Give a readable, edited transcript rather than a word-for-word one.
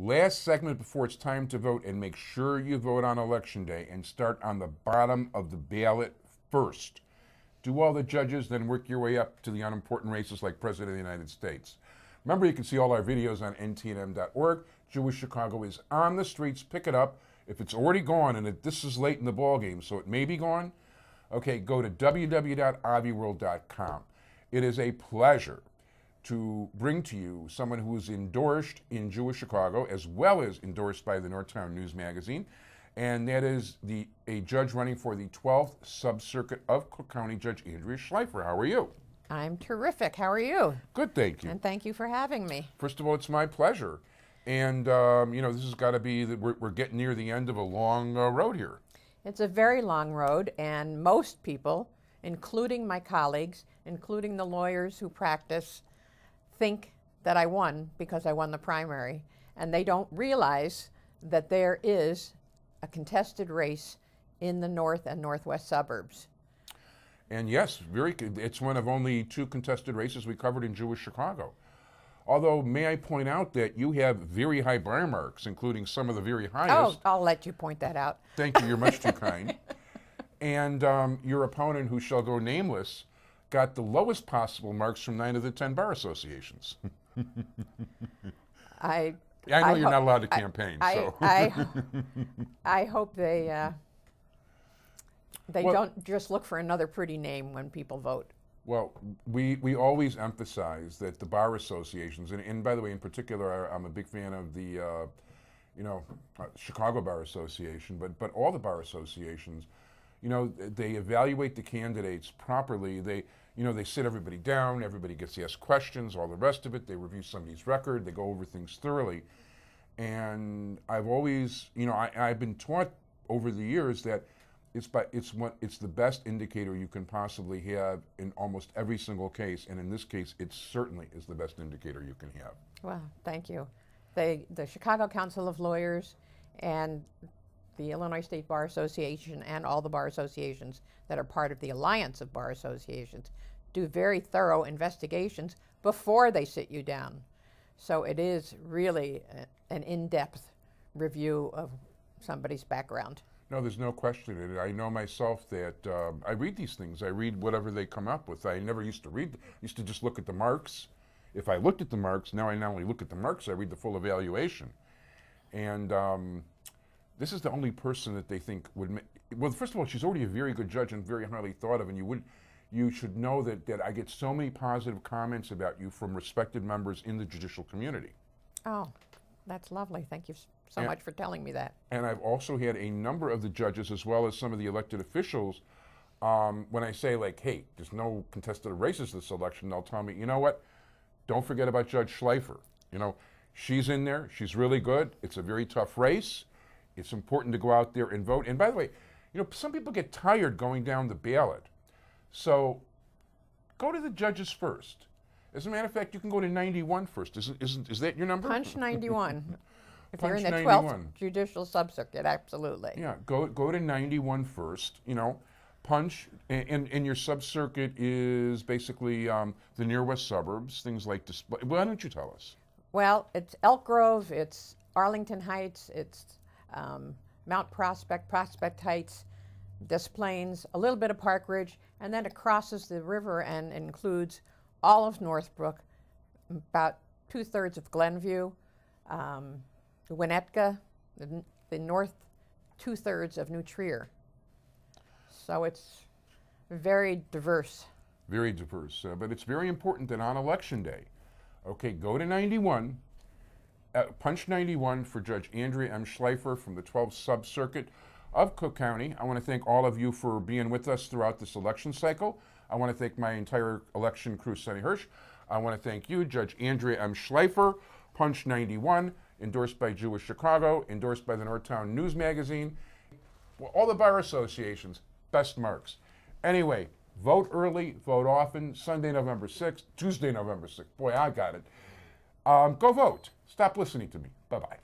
Last segment before it's time to vote, and make sure you vote on Election Day and start on the bottom of the ballot first. Do all the judges, then work your way up to the unimportant races like President of the United States. Remember, you can see all our videos on ntnm.org. Jewish Chicago is on the streets. Pick it up. If it's already gone, and this is late in the ball game, so it may be gone, okay, go to www.aviworld.com. It is a pleasure to bring to you someone who is endorsed in Jewish Chicago, as well as endorsed by the Northtown News Magazine, and that is a judge running for the 12th Sub-Circuit of Cook County, Judge Andrea Schleifer. How are you? I'm terrific. How are you? Good, thank you. And thank you for having me. First of all, it's my pleasure. And, this has got to be, we're getting near the end of a long road here. It's a very long road, and most people, including my colleagues, including the lawyers who practice, think that I won because I won the primary. And they don't realize that there is a contested race in the north and northwest suburbs. And yes, it's one of only 2 contested races we covered in Jewish Chicago. Although, may I point out that you have very high bar marks, including some of the very highest. Oh, I'll let you point that out. Thank you, you're much too kind. And your opponent, who shall go nameless, got the lowest possible marks from 9 of the 10 bar associations. I know you're not allowed to campaign, so. I hope they don't just look for another pretty name when people vote. Well, we always emphasize that the bar associations, and by the way, in particular, I'm a big fan of the Chicago Bar Association, but all the bar associations, they evaluate the candidates properly. They sit everybody down, everybody gets asked questions, all the rest of it. They review somebody's record, they go over things thoroughly. And I've always, I've been taught over the years that it's the best indicator you can possibly have in almost every single case, and in this case, it certainly is the best indicator you can have. Well, thank you. The Chicago Council of Lawyers and the Illinois State Bar Association and all the bar associations that are part of the Alliance of Bar Associations do very thorough investigations before they sit you down. So it is really an in-depth review of somebody's background. No, there's no question in it. I know myself that I read these things. I read whatever they come up with. I never used to read. Used to just look at the marks. If I looked at the marks, now I not only look at the marks, I read the full evaluation. And this is the only person that they think would well, first of all, she's already a very good judge and very highly thought of, and you should know that I get so many positive comments about you from respected members in the judicial community. Oh, that's lovely. Thank you so much for telling me that. And I've also had a number of the judges, as well as some of the elected officials, when I say, like, hey, there's no contested races this election, they'll tell me, you know what, don't forget about Judge Schleifer. She's in there, she's really good, it's a very tough race, it's important to go out there and vote. And by the way, some people get tired going down the ballot. So go to the judges first. As a matter of fact, you can go to 91 first. Is that your number? Punch 91. If Punch you're in the 91. 12th Judicial Sub-Circuit, absolutely. Yeah, go to 91 first, punch, and your sub-circuit is basically the near west suburbs, things like display. Why don't you tell us? Well, it's Elk Grove, it's Arlington Heights, it's Mount Prospect, Prospect Heights, Des Plaines, a little bit of Park Ridge, and then it crosses the river and includes all of Northbrook, about 2/3 of Glenview, Winnetka, the north 2/3 of New Trier. So it's very diverse. Very diverse, but it's very important that on Election Day, okay, go to 91, punch 91 for Judge Andrea M. Schleifer from the 12th Sub-Circuit of Cook County. I want to thank all of you for being with us throughout this election cycle. I want to thank my entire election crew, Sonny Hirsch. I want to thank you, Judge Andrea M. Schleifer, punch 91, endorsed by Jewish Chicago, endorsed by the Northtown News Magazine. Well, all the bar associations, best marks. Anyway, vote early, vote often, Sunday, November 6th, Tuesday, November 6th. Boy, I got it. Go vote. Stop listening to me. Bye-bye.